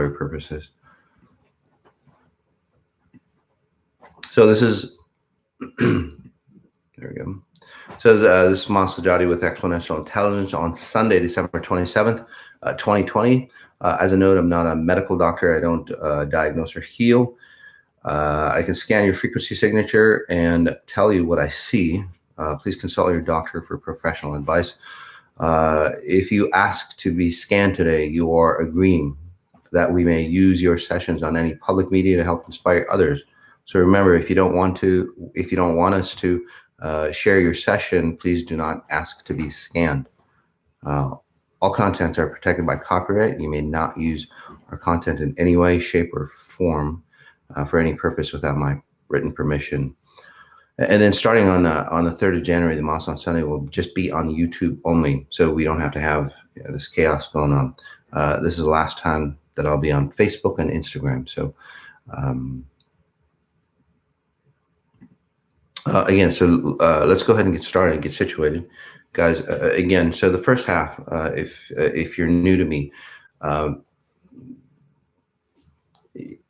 your purposes. So this is, there we go. So this is Masati with Exponential Intelligence on Sunday, December 27th, 2020. As a note, I'm not a medical doctor. I don't diagnose or heal. I can scan your frequency signature and tell you what I see. Please consult your doctor for professional advice. If you ask to be scanned today, you are agreeing that we may use your sessions on any public media to help inspire others. So remember, if you don't want us to share your session, please do not ask to be scanned. All contents are protected by copyright. You may not use our content in any way, shape, or form for any purpose without my written permission. And then starting on the 3rd of January, the Mass on Sunday will just be on YouTube only, so we don't have to have this chaos going on. This is the last time that I'll be on Facebook and Instagram. So again, let's go ahead and get started and get situated, guys. Again, so the first half, if you're new to me,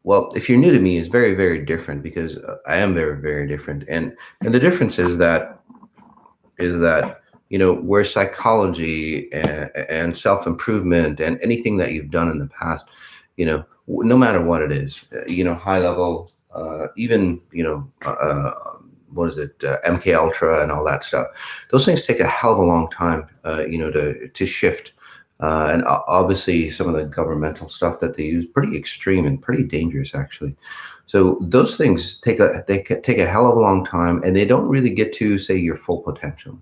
well, if you're new to me, it's very, very different, because I am very, very different. And the difference is that where psychology and self-improvement and anything that you've done in the past, no matter what it is, high level, even, what is it, MK Ultra and all that stuff, those things take a hell of a long time, to shift. And obviously some of the governmental stuff that they use, pretty extreme and pretty dangerous, actually. So those things take a hell of a long time, and they don't really get to say your full potential.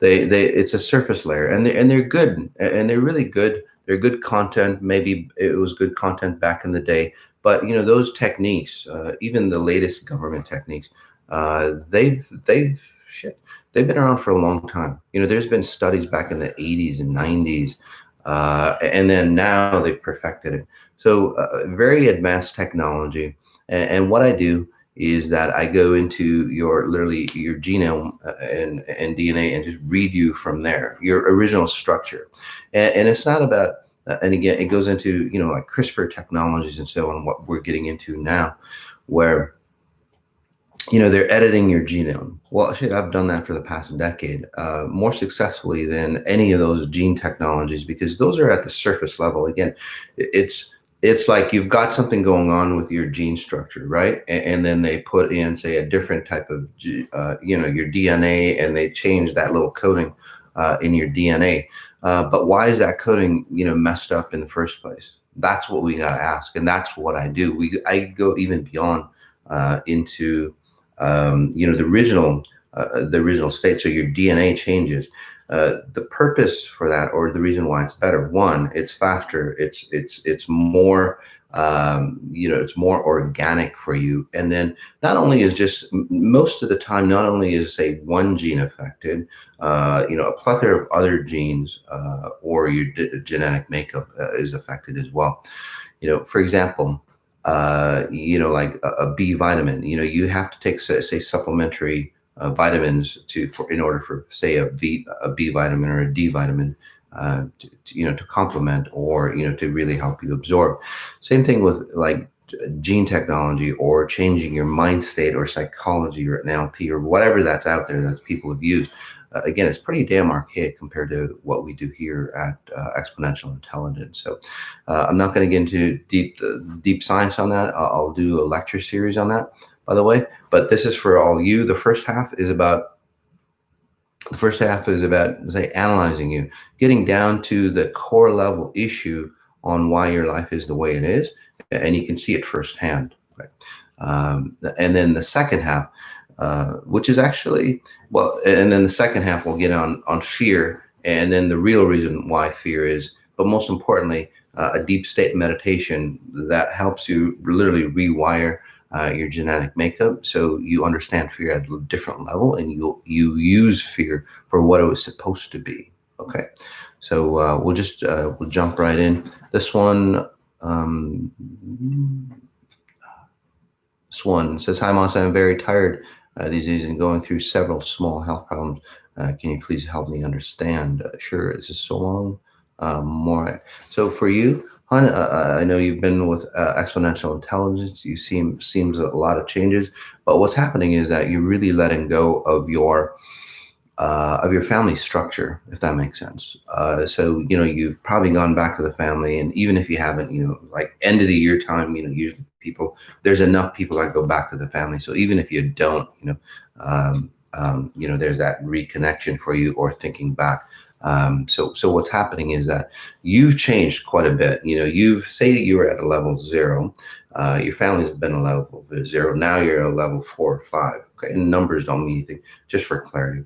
It's a surface layer, and they're good, and they're really good. They're good content. Maybe it was good content back in the day, but those techniques, even the latest government techniques, they've been around for a long time. There's been studies back in the 80s and 90s, and then now they've perfected it. So very advanced technology. And what I do is that I go into literally your genome and DNA and just read you from there, your original structure. And it's not about, and again, it goes into, like CRISPR technologies and so on, what we're getting into now, where they're editing your genome. Well, shit, I've done that for the past decade, more successfully than any of those gene technologies, because those are at the surface level. Again, it's like you've got something going on with your gene structure, right? And then they put in, say, a different type of, your DNA, and they change that little coding in your DNA. But why is that coding, messed up in the first place? That's what we got to ask, and that's what I do. I go even beyond into the original state. So your DNA changes. The purpose for that, or the reason why it's better, one, it's faster. It's more, it's more organic for you. And then not only is just, most of the time, not only is, say, one gene affected, a plethora of other genes, or your genetic makeup is affected as well. For example, like a B vitamin, you have to take, say, supplementary vitamins in order for, say, a B vitamin or a D vitamin to complement, or to really help you absorb. Same thing with like gene technology, or changing your mind state, or psychology, or NLP, or whatever that's out there that people have used. Again, it's pretty damn archaic compared to what we do here at Exponential Intelligence. So I'm not going to get into deep science on that. I'll do a lecture series on that, by the way. But this is for all you. The first half is about, say, analyzing you, getting down to the core level issue on why your life is the way it is, and you can see it firsthand. Right? And then the second half, which is actually, and then the second half we'll get on fear, and then the real reason why fear is, but most importantly, a deep state meditation that helps you literally rewire your genetic makeup, so you understand fear at a different level, and you use fear for what it was supposed to be. Okay, so we'll jump right in. This one says, "Hi, Moss. I'm very tired these days and going through several small health problems. Can you please help me understand?" Sure. This is so long. More. So for you, Hun, I know you've been with Exponential Intelligence. You seems a lot of changes, but what's happening is that you're really letting go of your family structure, if that makes sense. So you've probably gone back to the family, and even if you haven't, like end of the year time, usually there's enough people that go back to the family. So even if you don't, there's that reconnection for you or thinking back. So what's happening is that you've changed quite a bit. You've say you were at a level 0, your family's been a level 0. Now you're a level 4 or 5. Okay, and numbers don't mean anything. Just for clarity.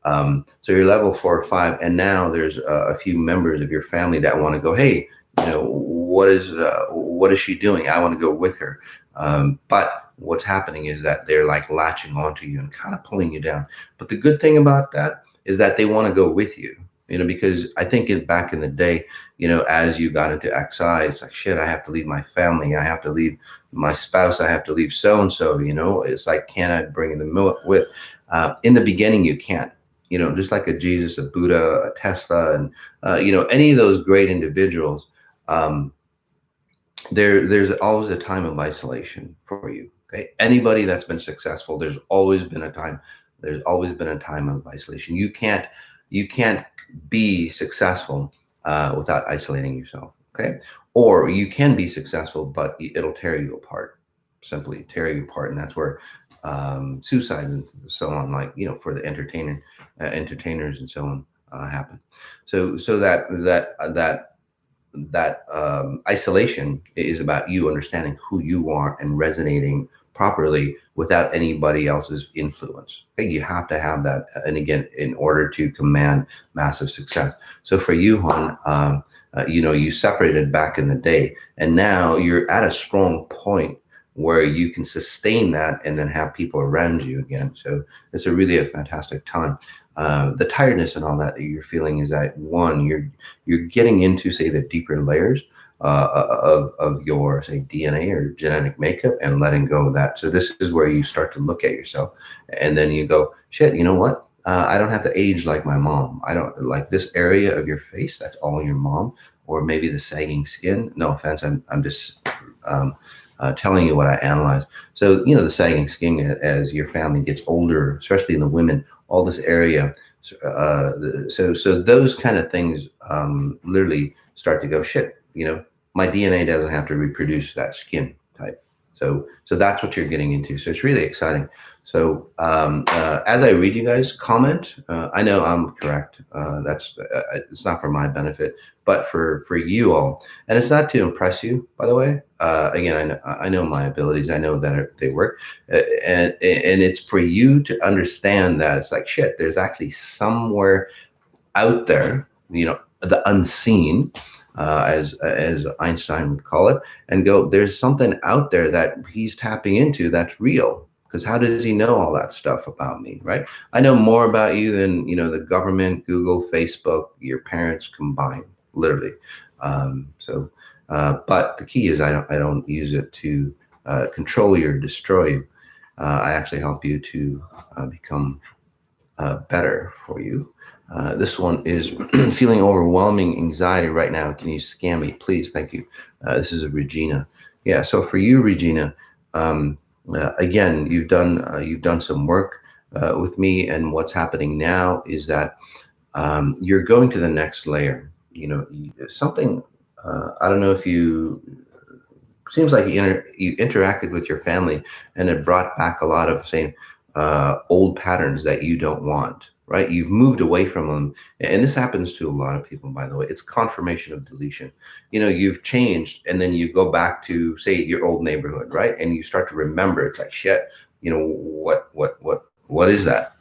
So you're level 4 or 5, and now there's a few members of your family that want to go, hey, what is she doing? I want to go with her. But what's happening is that they're like latching onto you and kind of pulling you down. But the good thing about that is that they want to go with you. Because I think back in the day, as you got into XI, it's like, shit, I have to leave my family. I have to leave my spouse. I have to leave so-and-so, it's like, can I bring them with? In the beginning, you can't. Just like a Jesus, a Buddha, a Tesla, and any of those great individuals, there's always a time of isolation for you. Okay, anybody that's been successful, there's always been a time. There's always been a time of isolation. You can't be successful without isolating yourself. Okay, or you can be successful, but it'll tear you apart. Simply tear you apart, and that's where suicides and so on, like for the entertainers and so on, happen. So that isolation is about you understanding who you are and resonating properly without anybody else's influence. Okay? You have to have that, and again, in order to command massive success. So for you, Hon, you separated back in the day, and now you're at a strong point where you can sustain that and then have people around you again. So it's a fantastic time. The tiredness and all that you're feeling is that, one, you're getting into, say, the deeper layers of your, say, DNA or genetic makeup, and letting go of that. So this is where you start to look at yourself, and then you go, shit, you know what? I don't have to age like my mom. I don't like this area of your face. That's all your mom, or maybe the sagging skin. No offense. I'm just telling you what I analyze. So, the sagging skin as your family gets older, especially in the women, all this area. So those kind of things literally start to go, shit, my DNA doesn't have to reproduce that skin type. So that's what you're getting into. So it's really exciting. So as I read you guys comment, I know I'm correct. That's it's not for my benefit, but for you all, and it's not to impress you, by the way. Again, I know my abilities. I know that they work, and it's for you to understand that it's like, shit, there's actually somewhere out there, the unseen, as Einstein would call it, and go, there's something out there that he's tapping into that's real. Because how does he know all that stuff about me, right? I know more about you than the government, Google, Facebook, your parents combined, literally. But the key is I don't use it to control you or destroy you. I actually help you to become better for you. This one is feeling overwhelming anxiety right now. Can you scan me, please? Thank you. This is a Regina. Yeah. So for you, Regina, again, you've done some work with me, and what's happening now is that you're going to the next layer. Something. I don't know if seems like you interacted with your family, and it brought back a lot of, say, old patterns that you don't want, right? You've moved away from them. And this happens to a lot of people, by the way. It's confirmation of deletion. You've changed, and then you go back to, say, your old neighborhood, right? And you start to remember, it's like, shit, what is that?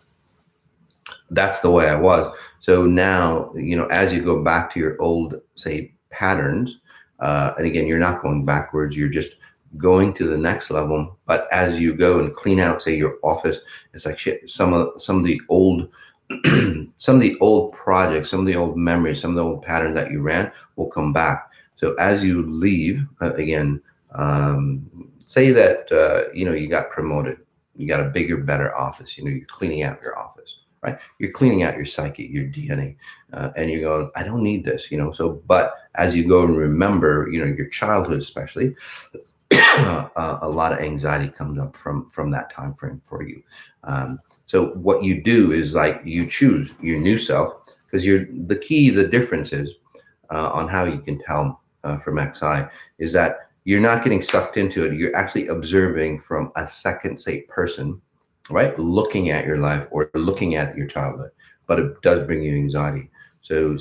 That's the way I was. So now, as you go back to your old, say, patterns, and again, you're not going backwards, you're just going to the next level. But as you go and clean out, say, your office, it's like, shit, some of the old some of the old projects, some of the old memories, some of the old patterns that you ran will come back. So as you leave, again, say that you got promoted, you got a bigger, better office, you're cleaning out your office, right? You're cleaning out your psyche, your DNA, and you're going, I don't need this, So, but as you go and remember, your childhood, especially, a lot of anxiety comes up from that time frame for you. So what you do is like you choose your new self, because the difference is on how you can tell from XI is that you're not getting sucked into it. You're actually observing from a second, say, person, right? Looking at your life or looking at your childhood, but it does bring you anxiety. So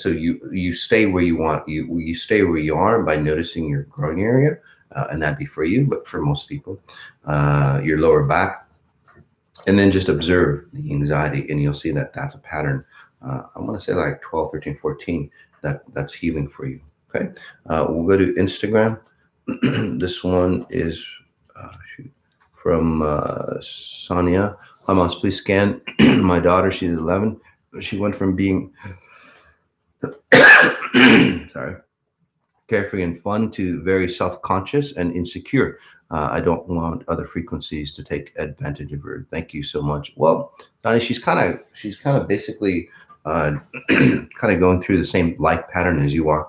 you stay where you want. You stay where you are by noticing your groin area, and that'd be for you. But for most people, your lower back, and then just observe the anxiety, and you'll see that that's a pattern. I want to say like 12, 13, 14. That's healing for you. Okay, we'll go to Instagram. This one is from Sonia. Hi, Moms, please scan my daughter. She's 11. She went from being sorry, carefree and fun to very self-conscious and insecure. I don't want other frequencies to take advantage of her. Thank you so much. Well, Donnie, she's kind of basically kind of going through the same life pattern as you are.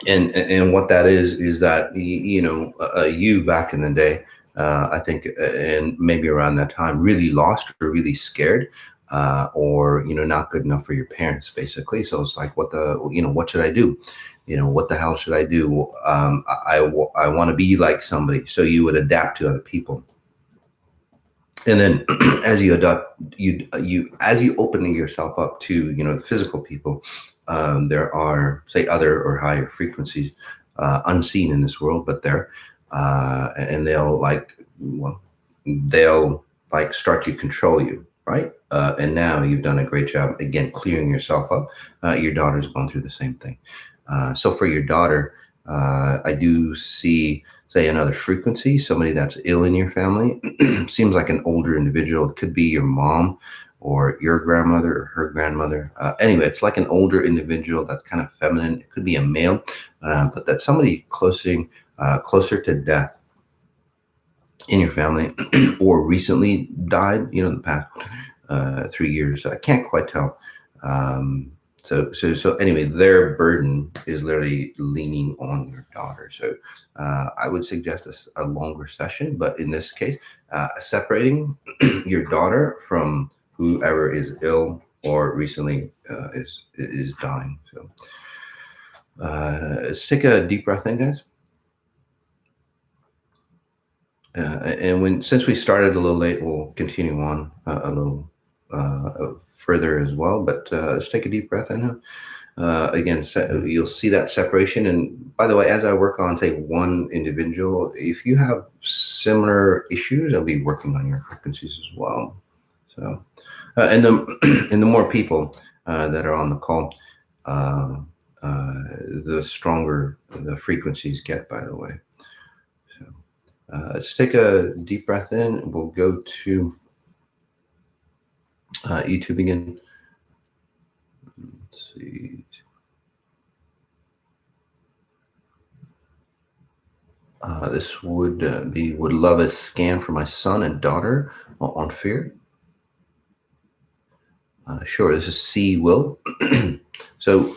And what that is that you back in the day, I think, and maybe around that time, really lost or really scared, or not good enough for your parents, basically. So it's like, what should I do? What the hell should I do? I want to be like somebody. So you would adapt to other people. And then as you adapt, as you open yourself up to the physical people, there are, say, other or higher frequencies unseen in this world, but they're and they'll start to control you, right? And now you've done a great job again clearing yourself up. Your daughter's gone through the same thing. So for your daughter, I do see, say, another frequency, somebody that's ill in your family. Seems like an older individual. It could be your mom or your grandmother or her grandmother. Anyway, it's like an older individual that's kind of feminine. It could be a male, but that's somebody closer to death in your family or recently died, the past 3 years. I can't quite tell. So anyway, their burden is literally leaning on your daughter. So I would suggest a longer session, but in this case, separating your daughter from whoever is ill or recently is dying. So let's take a deep breath in, guys. And since we started a little late, we'll continue on a little further as well, but let's take a deep breath in. Again, you'll see that separation. And by the way, as I work on, say, one individual, if you have similar issues, I'll be working on your frequencies as well. So, and the more people that are on the call, the stronger the frequencies get, by the way. So let's take a deep breath in. We'll go to YouTube again. Let's see. This would love a scan for my son and daughter on fear. Sure, this is C. Will. So,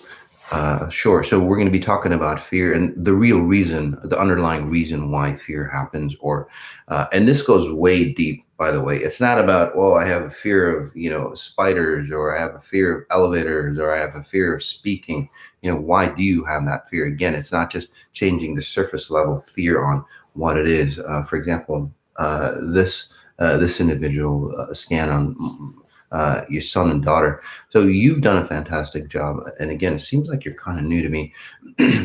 sure. So we're going to be talking about fear and the real reason, the underlying reason why fear happens, and this goes way deep, by the way. It's not about, I have a fear of, spiders, or I have a fear of elevators, or I have a fear of speaking. Why do you have that fear? Again, it's not just changing the surface level fear on what it is. For example, this individual scan on your son and daughter. So you've done a fantastic job. And again, it seems like you're kind of new to me.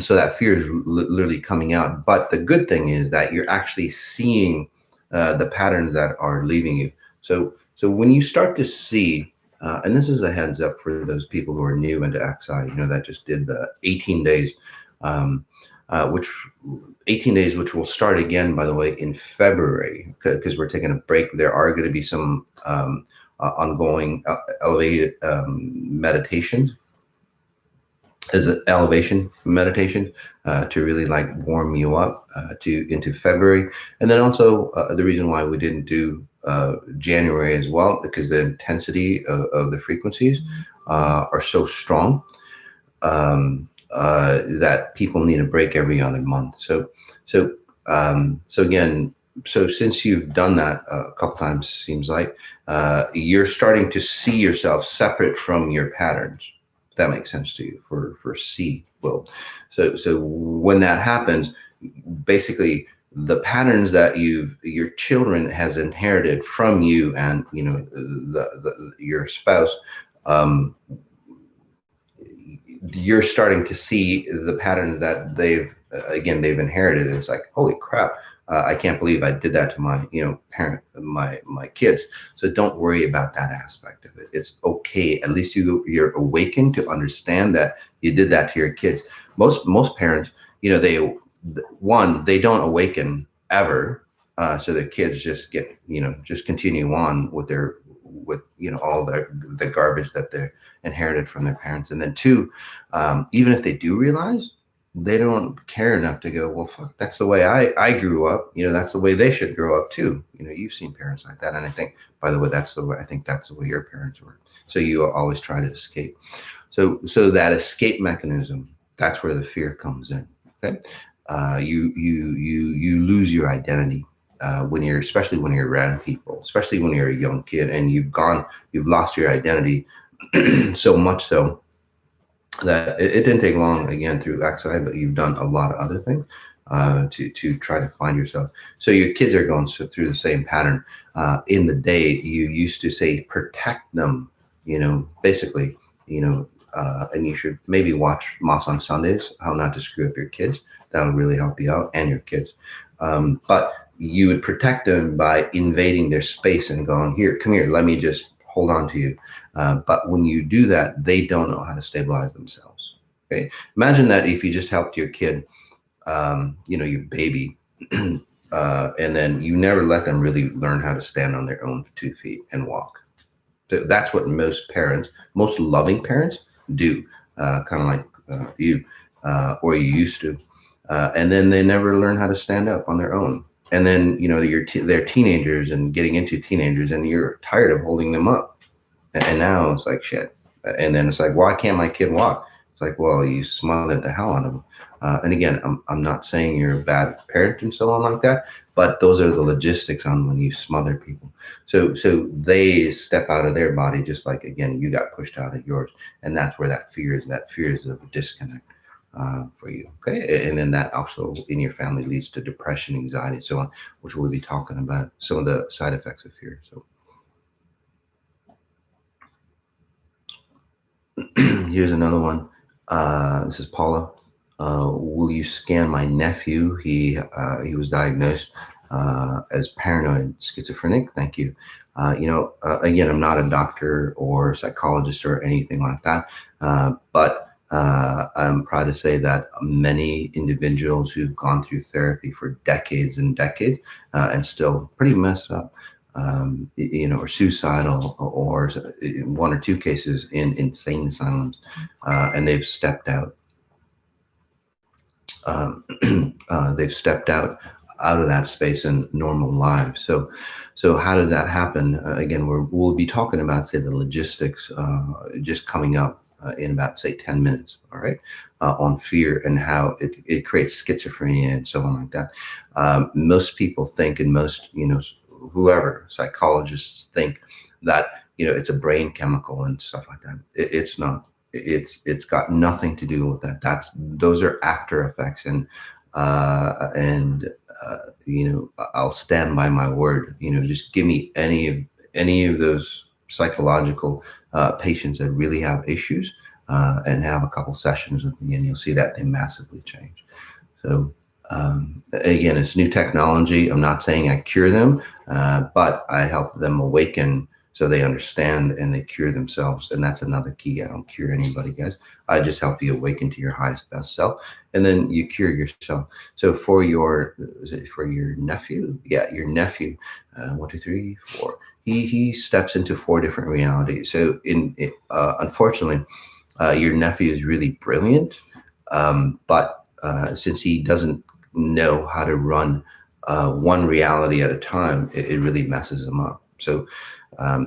So that fear is literally coming out. But the good thing is that you're actually seeing the patterns that are leaving you. So when you start to see, and this is a heads up for those people who are new into XI, that just did the 18 days, which 18 days, which will start again, by the way, in February, because we're taking a break. There are going to be some ongoing elevated meditations, as an elevation meditation to really warm you up into February. And then also the reason why we didn't do January as well, because the intensity of the frequencies are so strong, that people need a break every other month. So again, so since you've done that a couple times, seems like you're starting to see yourself separate from your patterns. If that makes sense to you for C, Will. So when that happens, basically the patterns that your children has inherited from you, and your spouse, um, you're starting to see the patterns that they've inherited. And it's like, holy crap, I can't believe I did that to my parent, my kids. So don't worry about that aspect of it. It's okay. At least you're awakened to understand that you did that to your kids. Most parents, they don't awaken ever. So their kids just just continue on with all the garbage that they inherited from their parents. And then two, even if they do realize, they don't care enough to go, well, fuck, that's the way I grew up. That's the way they should grow up too. You've seen parents like that. And I think, by the way, that's the way your parents were. So you always try to escape. So that escape mechanism, that's where the fear comes in. Okay. You lose your identity. Especially when you're around people, especially when you're a young kid and you've lost your identity, so much so that it didn't take long, again, through XI, but you've done a lot of other things to try to find yourself. So your kids are going through the same pattern. In the day, you used to say, protect them, basically, and you should maybe watch Moss on Sundays, How Not to Screw Up Your Kids. That'll really help you out and your kids. But you would protect them by invading their space and going, here, come here, let me just hold on to you. But when you do that, they don't know how to stabilize themselves. Okay. Imagine that if you just helped your kid, your baby, and then you never let them really learn how to stand on their own 2 feet and walk. So that's what most loving parents do, kind of like you, or you used to. And then they never learn how to stand up on their own. And then, they're teenagers and getting into teenagers, and you're tired of holding them up. And now it's like, shit. And then it's like, why can't my kid walk? It's like, well, you smothered the hell out of them. And again, I'm not saying you're a bad parent and so on like that, but those are the logistics on when you smother people. So they step out of their body, just like, again, you got pushed out of yours. And that's where that fear is of a disconnect. For you. Okay. And then that also in your family leads to depression, anxiety, and so on, which we'll be talking about some of the side effects of fear. So here's another one. This is Paula. Will you scan my nephew? He was diagnosed as paranoid schizophrenic. Thank you. Again, I'm not a doctor or psychologist or anything like that, but I'm proud to say that many individuals who've gone through therapy for decades and decades and still pretty messed up, or suicidal, or 1 or 2 cases in insane asylums, and they've stepped out. They've stepped out of that space in normal lives. So how does that happen? Again, we'll be talking about, say, the logistics just coming up in about, say, 10 minutes, all right, on fear and how it creates schizophrenia and so on like that. Most people think, and most, whoever, psychologists think that, it's a brain chemical and stuff like that. It's not. It's got nothing to do with that. Those are after effects, and I'll stand by my word. Just give me any of those psychological patients that really have issues, and have a couple sessions with me, and you'll see that they massively change. So again, it's new technology. I'm not saying I cure them, but I help them awaken so they understand and they cure themselves. And that's another key. I don't cure anybody, guys. I just help you awaken to your highest, best self, and then you cure yourself. So for your nephew, your nephew, 1, 2, 3, 4. He steps into 4 different realities. So unfortunately, your nephew is really brilliant, but since he doesn't know how to run one reality at a time, it really messes them up. So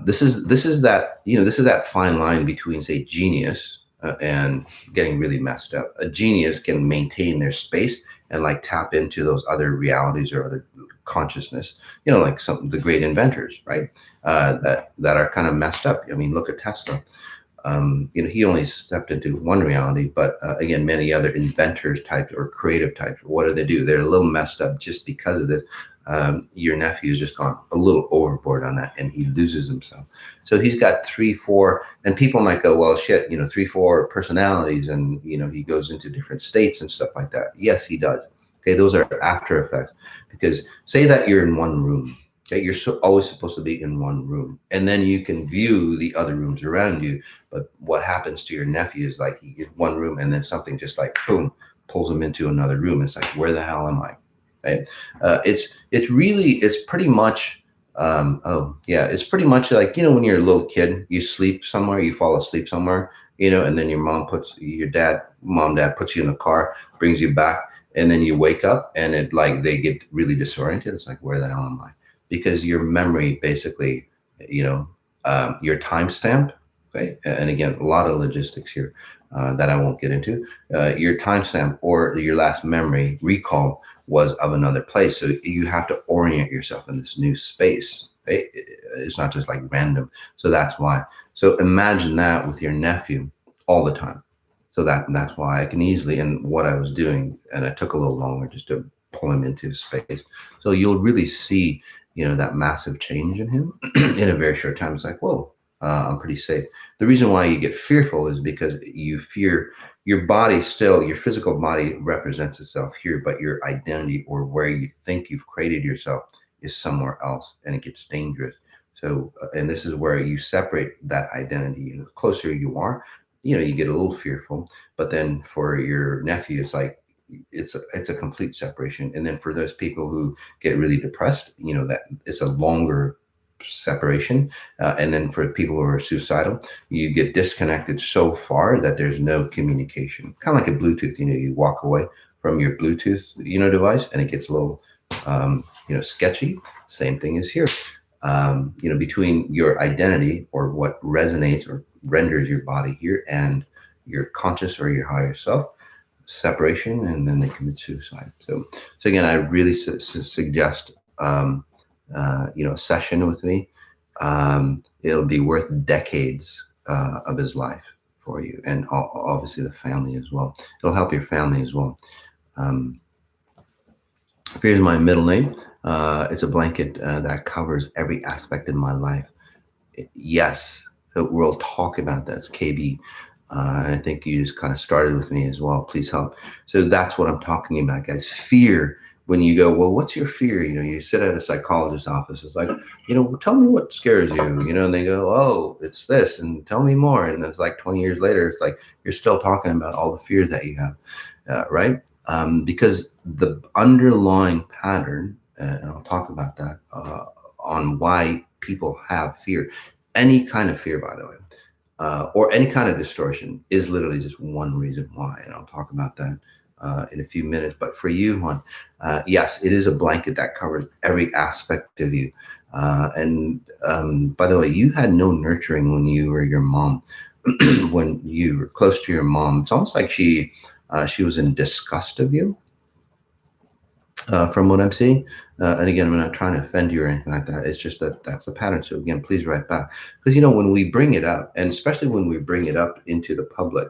this is that, this is that fine line between, say, genius and getting really messed up. A genius can maintain their space and like tap into those other realities or other consciousness, like some of the great inventors, right? That are kind of messed up. I mean, look at Tesla. He only stepped into one reality, but again, many other inventors types or creative types, what do they do? They're a little messed up just because of this. Your nephew has just gone a little overboard on that, and he loses himself. So he's got 3, 4, and people might go, well, shit, 3, 4 personalities, and he goes into different states and stuff like that. Yes, he does. Okay, those are after effects. Because say that you're in one room. Okay, you're always supposed to be in one room, and then you can view the other rooms around you. But what happens to your nephew is like he gets one room, and then something just like boom pulls him into another room. It's like, where the hell am I? Right? It's pretty much it's pretty much like when you're a little kid, you sleep somewhere, you fall asleep somewhere, and then your dad puts you in the car, brings you back, and then you wake up, and it like they get really disoriented. It's like, where the hell am I? Because your memory basically, your timestamp, okay? And again, a lot of logistics here that I won't get into. Your timestamp or your last memory recall was of another place. So you have to orient yourself in this new space. Right? It's not just like random. So that's why. So imagine that with your nephew all the time. So that's why I can easily, and what I was doing, and it took a little longer just to pull him into space. So you'll really see that massive change in him in a very short time. It's like, whoa, I'm pretty safe. The reason why you get fearful is because you fear your body still, your physical body represents itself here, but your identity or where you think you've created yourself is somewhere else, and it gets dangerous. So, and this is where you separate that identity. The closer you are, you get a little fearful, but then for your nephew, it's like, it's a complete separation. And then for those people who get really depressed, that it's a longer separation. And then for people who are suicidal, you get disconnected so far that there's no communication. Kind of like a Bluetooth, you walk away from your Bluetooth, device, and it gets a little, sketchy. Same thing is here. Between your identity or what resonates or renders your body here and your conscious or your higher self, separation, and then they commit suicide. So again, I really suggest a session with me. It'll be worth decades of his life for you, and obviously the family as well. It'll help your family as well. Here's my middle name. It's a blanket that covers every aspect of my life. Yes, so we'll talk about that. It's KB. And I think you just kind of started with me as well. Please help. So that's what I'm talking about, guys. Fear. When you go, well, what's your fear? You sit at a psychologist's office. It's like, tell me what scares you. And they go, oh, it's this, and tell me more. And it's like 20 years later, it's like you're still talking about all the fears that you have, right? Because the underlying pattern, and I'll talk about that on why people have fear. Any kind of fear, by the way. Or any kind of distortion is literally just one reason why, and I'll talk about that in a few minutes. But for you, Juan, yes, it is a blanket that covers every aspect of you. And by the way, you had no nurturing when you were your mom. When you were close to your mom, it's almost like she was in disgust of you. From what I'm seeing. And again, I'm not trying to offend you or anything like that. It's just that's the pattern. So again, please write back. Because, when we bring it up, and especially when we bring it up into the public,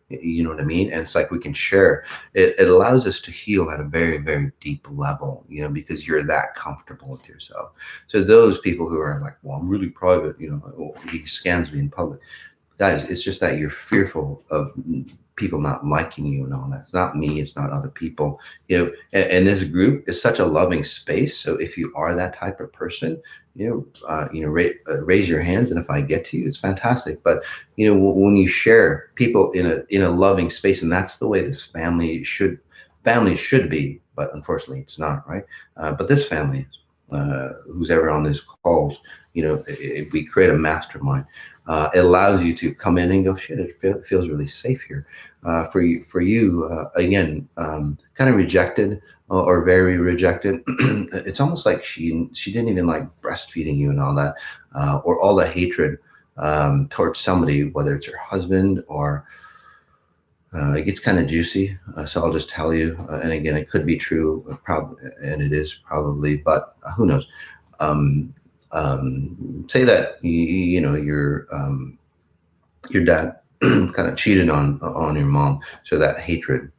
you know what I mean? And it's like we can share. It allows us to heal at a very, very deep level, because you're that comfortable with yourself. So those people who are like, well, I'm really private, he scans me in public. Guys, it's just that you're fearful of people not liking you and all that. It's not me, it's not other people, and this group is such a loving space. So if you are that type of person, raise your hands, and if I get to you, it's fantastic. But when you share people in a loving space, and that's the way this family should be, but unfortunately it's not, right? But this family is. who's ever on this calls, if we create a mastermind, it allows you to come in and go, shit, it feels really safe here. For you, again, kind of rejected or very rejected. It's almost like she didn't even like breastfeeding you and all that, or all the hatred towards somebody, whether it's her husband or it gets kind of juicy, so I'll just tell you. And again, it could be true, probably, and it is probably, but who knows? Say that your dad kind of cheated on your mom, so that hatred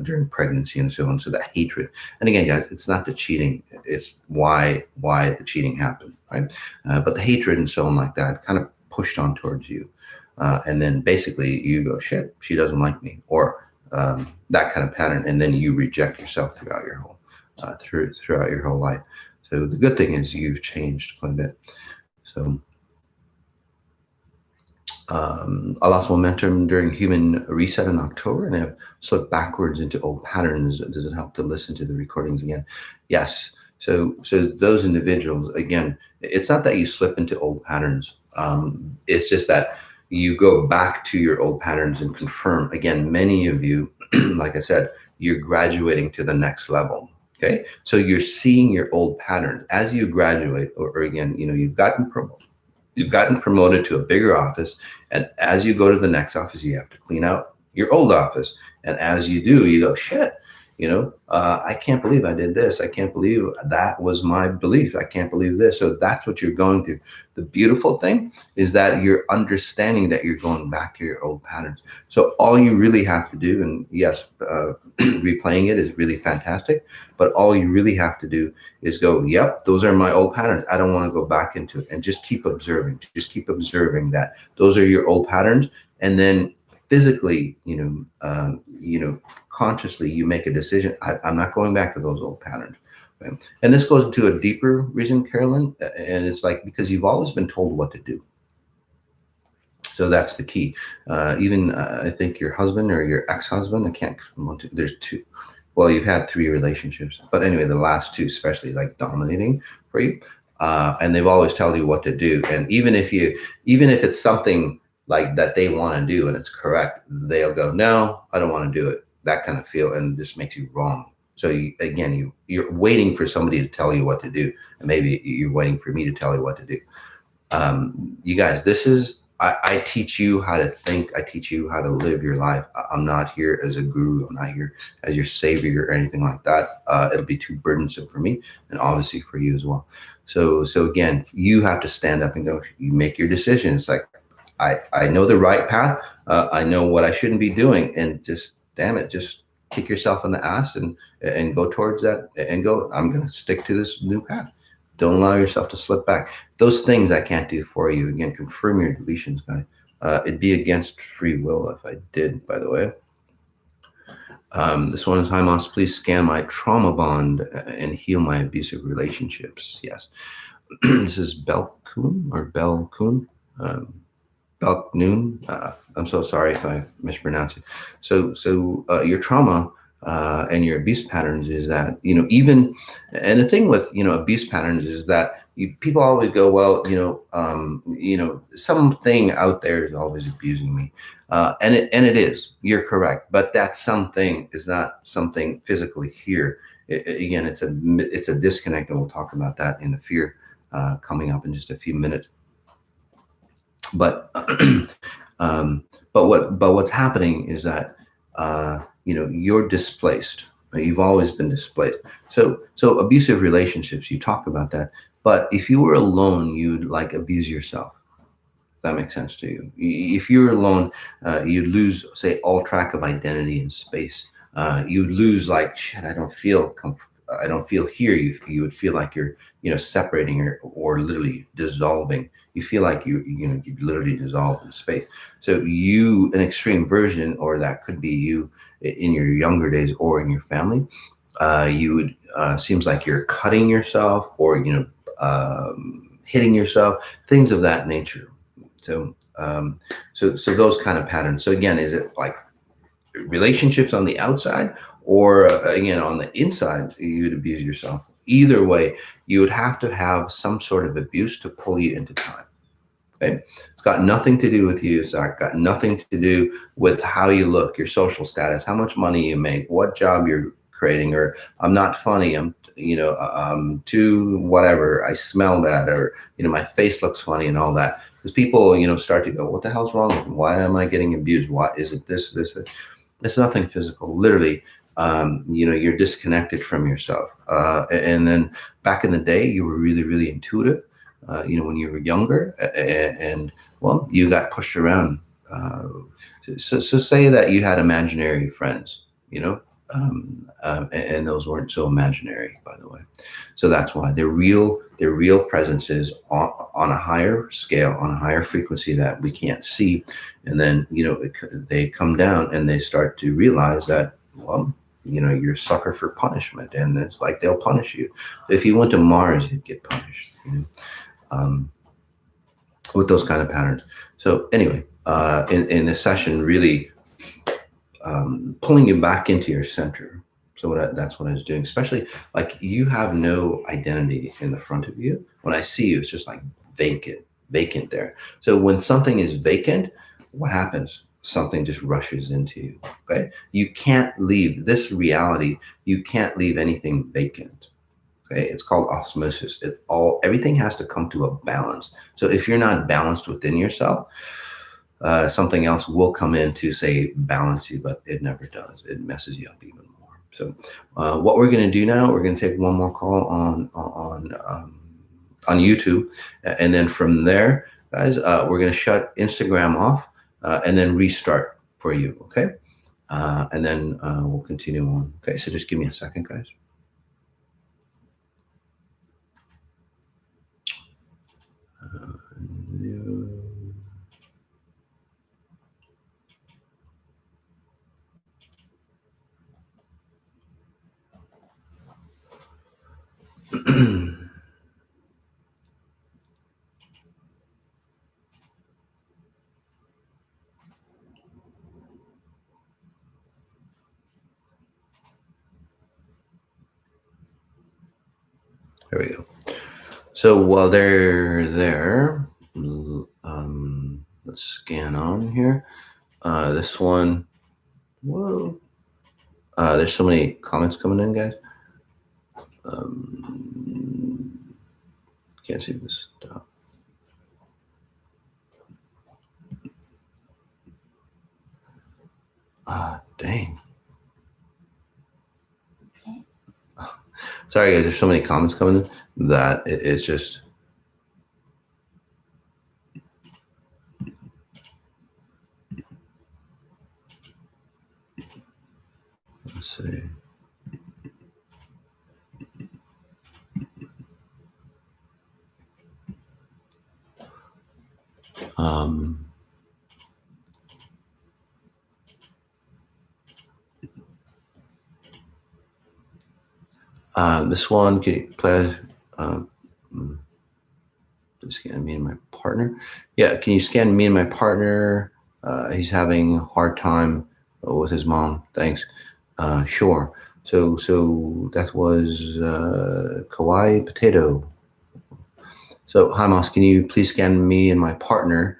during pregnancy and so on. So that hatred, and again, guys, it's not the cheating; it's why the cheating happened, right? But the hatred and so on like that kind of pushed on towards you. And then basically you go, shit, she doesn't like me, or that kind of pattern, and then you reject yourself throughout your whole throughout your whole life. So the good thing is you've changed quite a bit. So I lost momentum during human reset in October, and I've slipped backwards into old patterns. Does it help to listen to the recordings again? Yes. So those individuals, again, it's not that you slip into old patterns. It's just that you go back to your old patterns and confirm. Again, many of you, like I said, you're graduating to the next level. Okay, so you're seeing your old patterns as you graduate, or again, you've gotten promoted to a bigger office, and as you go to the next office, you have to clean out your old office. And as you do, you go, shit, I can't believe I did this. I can't believe that was my belief. I can't believe this. So that's what you're going through. The beautiful thing is that you're understanding that you're going back to your old patterns. So all you really have to do, and yes, replaying it is really fantastic, but all you really have to do is go, yep, those are my old patterns. I don't want to go back into it, and just keep observing. Just keep observing that those are your old patterns, and then physically, consciously, you make a decision. I'm not going back to those old patterns. Right? And this goes into a deeper reason, Carolyn, and it's like because you've always been told what to do. So that's the key. Even I think your husband or your ex-husband, I can't want to. There's two. Well, you've had 3 relationships, but anyway, the last 2 especially, like dominating for you, and they've always told you what to do. And even if it's something like that they want to do and it's correct, they'll go, no, I don't want to do it. That kind of feel, and this makes you wrong. So you're waiting for somebody to tell you what to do, and maybe you're waiting for me to tell you what to do. You guys, this is, I teach you how to think. I teach you how to live your life. I'm not here as a guru. I'm not here as your savior or anything like that. It'll be too burdensome for me, and obviously for you as well. So again, you have to stand up and go. You make your decision. It's like, I know the right path. I know what I shouldn't be doing, and just damn it, just kick yourself in the ass and go towards that and go. I'm going to stick to this new path. Don't allow yourself to slip back. Those things I can't do for you. Again, confirm your deletions, guy. It'd be against free will if I did, by the way. This one is, hi, Moss, please scan my trauma bond and heal my abusive relationships. Yes. This is Belkoon or Belkoon. Belk Noon. I'm so sorry if I mispronounce it. So your trauma and your abuse patterns is that, even, and the thing with, abuse patterns is that people always go, well, something out there is always abusing me. And it is, you're correct. But that something is not something physically here. Again, it's a disconnect, and we'll talk about that in the fear coming up in just a few minutes. But what's happening is that you're displaced. You've always been displaced. So abusive relationships, you talk about that. But if you were alone, you'd like abuse yourself. If that makes sense to you. If you were alone, you'd lose, say, all track of identity and space. You'd lose, like, shit, I don't feel here. You would feel like you're, separating or literally dissolving. You feel like you literally dissolve in space. So an extreme version, or that could be you in your younger days or in your family, you would, seems like you're cutting yourself or, hitting yourself, things of that nature. So those kind of patterns. So again, is it like relationships on the outside, or again on the inside, you'd abuse yourself? either way, you would have to have some sort of abuse to pull you into time. Okay? It's got nothing to do with you. It's got nothing to do with how you look, your social status, how much money you make, what job you're creating, or I'm not funny, I'm too whatever, I smell bad, or my face looks funny and all that. Because people start to go, what the hell's wrong with me? Why am I getting abused? Why is it this? It's nothing physical. Literally, you're disconnected from yourself. And then back in the day, you were really, really intuitive. When you were younger, and well, you got pushed around. So say that you had imaginary friends, and those weren't so imaginary, by the way. So that's why their real presence is on a higher scale, on a higher frequency that we can't see. And then they come down and they start to realize that, well, you're a sucker for punishment, and it's like they'll punish you. If you went to Mars, you'd get punished. With those kind of patterns. So anyway, in this session, really pulling you back into your center. So that's what I was doing, especially like you have no identity in the front of you. When I see you, it's just like vacant there. So when something is vacant, what happens? Something just rushes into you. Okay, you can't leave this reality. You can't leave anything vacant. Okay, it's called osmosis. Everything has to come to a balance. So if you're not balanced within yourself, something else will come in to say balance you, but it never does. It messes you up even more. So what we're going to do now, we're going to take one more call on YouTube, and then from there, guys, we're going to shut Instagram off and then restart for you. Okay, and then we'll continue on. Okay, so just give me a second, guys. There we go. So while they're there, let's scan on here. This one, whoa. There's so many comments coming in, guys. Can't see this stuff. Dang. Sorry, guys. There's so many comments coming in that it's just. Let's see. This one, can you play? Scan me and my partner. Yeah, can you scan me and my partner? He's having a hard time with his mom. Thanks. Sure. So that was Kawaii Potato. So hi, Moss, can you please scan me and my partner?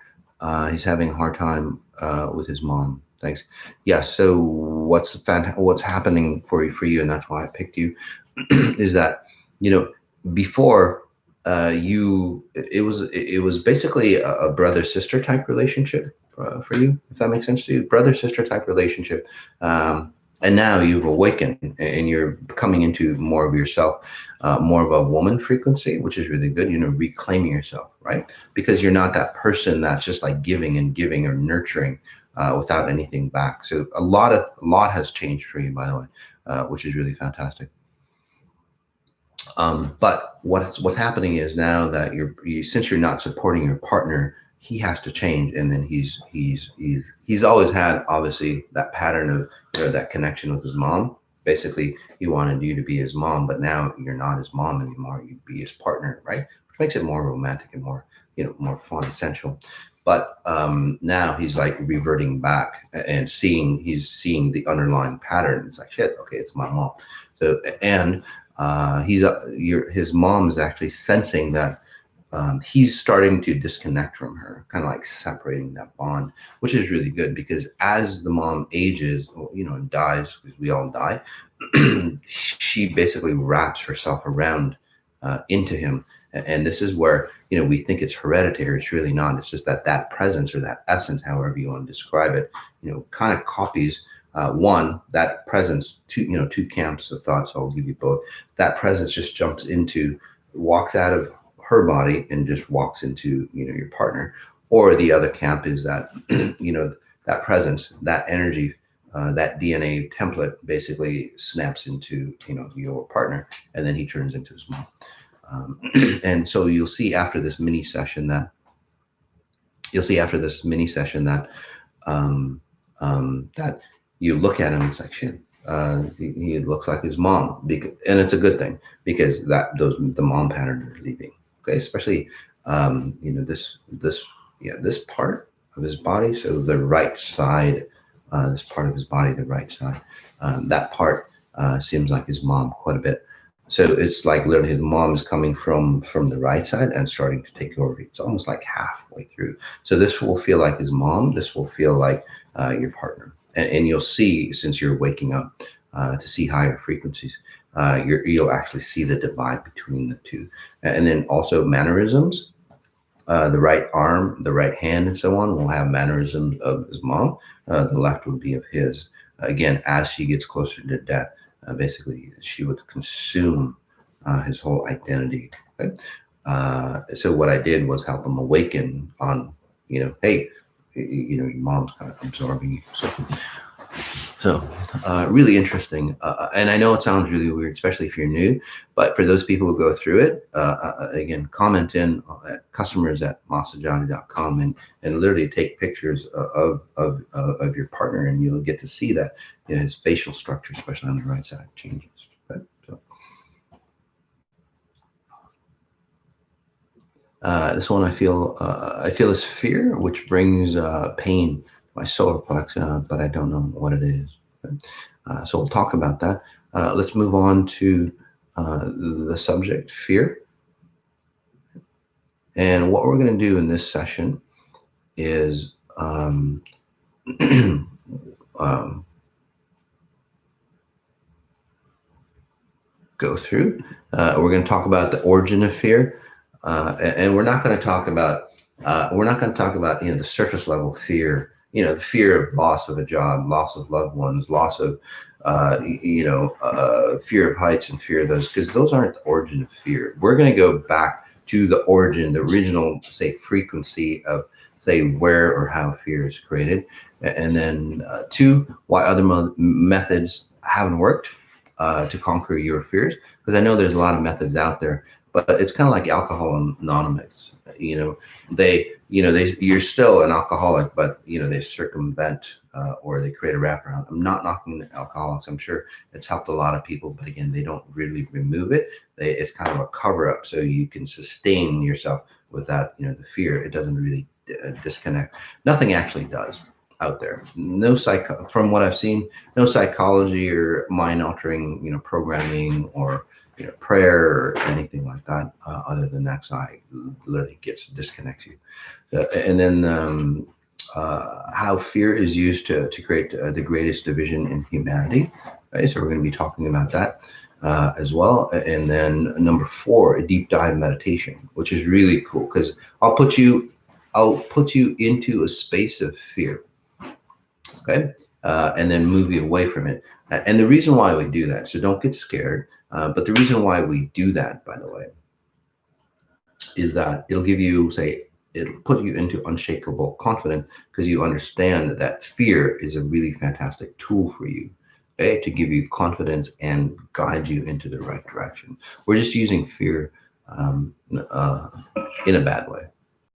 He's having a hard time with his mom. Thanks. Yes. So what's happening for you, and that's why I picked you, is that before it was basically a brother sister type relationship for you, if that makes sense to you, brother sister type relationship. And now you've awakened and you're coming into more of yourself, more of a woman frequency, which is really good, reclaiming yourself, right? Because you're not that person that's just like giving or nurturing without anything back. So a lot has changed for you, by the way, which is really fantastic. But what's happening is now that since you're not supporting your partner, he has to change, and then he's always had obviously that pattern of that connection with his mom. Basically, he wanted you to be his mom, but now you're not his mom anymore. You be his partner, right? Which makes it more romantic and more more fun, sensual. But now he's like reverting back and he's seeing the underlying pattern. It's like, shit, okay, it's my mom. So and his mom is actually sensing that he's starting to disconnect from her, kind of like separating that bond, which is really good because as the mom ages, or, dies, because we all die, she basically wraps herself around into him. And this is where, we think it's hereditary. It's really not. It's just that presence or that essence, however you want to describe it, kind of copies one, that presence, two camps of thoughts. I'll give you both. That presence just walks out of her body and just walks into, your partner. Or the other camp is that, that presence, that energy, that DNA template basically snaps into, your partner, and then he turns into his mom. And so you'll see after this mini session that that you look at him, it's like, shit, he looks like his mom, and it's a good thing because the mom pattern are leaving. Okay, especially this part of his body, so the right side, this part of his body, the right side, that part seems like his mom quite a bit. So it's like literally his mom is coming from the right side and starting to take over. It's almost like halfway through. So this will feel like his mom. This will feel like your partner. And you'll see, since you're waking up to see higher frequencies, you'll actually see the divide between the two. And then also mannerisms. The right arm, the right hand, and so on will have mannerisms of his mom. The left would be of his. Again, as she gets closer to death, basically she would consume his whole identity. Okay? So what I did was help him awaken on, hey, your mom's kind of absorbing you. So really interesting. And I know it sounds really weird, especially if you're new, but for those people who go through it, again, comment in at customers@masajati.com and literally take pictures of your partner, and you'll get to see that his facial structure, especially on the right side, changes. Okay? So, this one I feel is fear, which brings pain to my solar plex, but I don't know what it is. Okay? So we'll talk about that. Let's move on to the subject, fear. And what we're going to do in this session is go through. We're going to talk about the origin of fear, and we're not going to talk about the surface level fear. The fear of loss of a job, loss of loved ones, loss of fear of heights and fear of those, because those aren't the origin of fear. We're going to go back to the origin, the original, say, frequency of, say, where or how fear is created, and then two, why other methods haven't worked to conquer your fears, because I know there's a lot of methods out there, but it's kind of like Alcohol Anonymous. You're still an alcoholic, but they circumvent or they create a wraparound. I'm not knocking alcoholics. I'm sure it's helped a lot of people, but again, they don't really remove it. It's kind of a cover up, so you can sustain yourself without the fear. It doesn't really disconnect. Nothing actually does out there. From what I've seen, no psychology or mind altering programming or prayer or anything like that, other than that side literally disconnects you. And then how fear is used to create the greatest division in humanity. Okay, so we're going to be talking about that as well. And then number 4, a deep dive meditation, which is really cool because I'll put you into a space of fear. Okay, and then move you away from it. And the reason why we do that, so don't get scared, but the reason why we do that, by the way, is that it'll put you into unshakable confidence, because you understand that fear is a really fantastic tool for you, okay, to give you confidence and guide you into the right direction. We're just using fear in a bad way.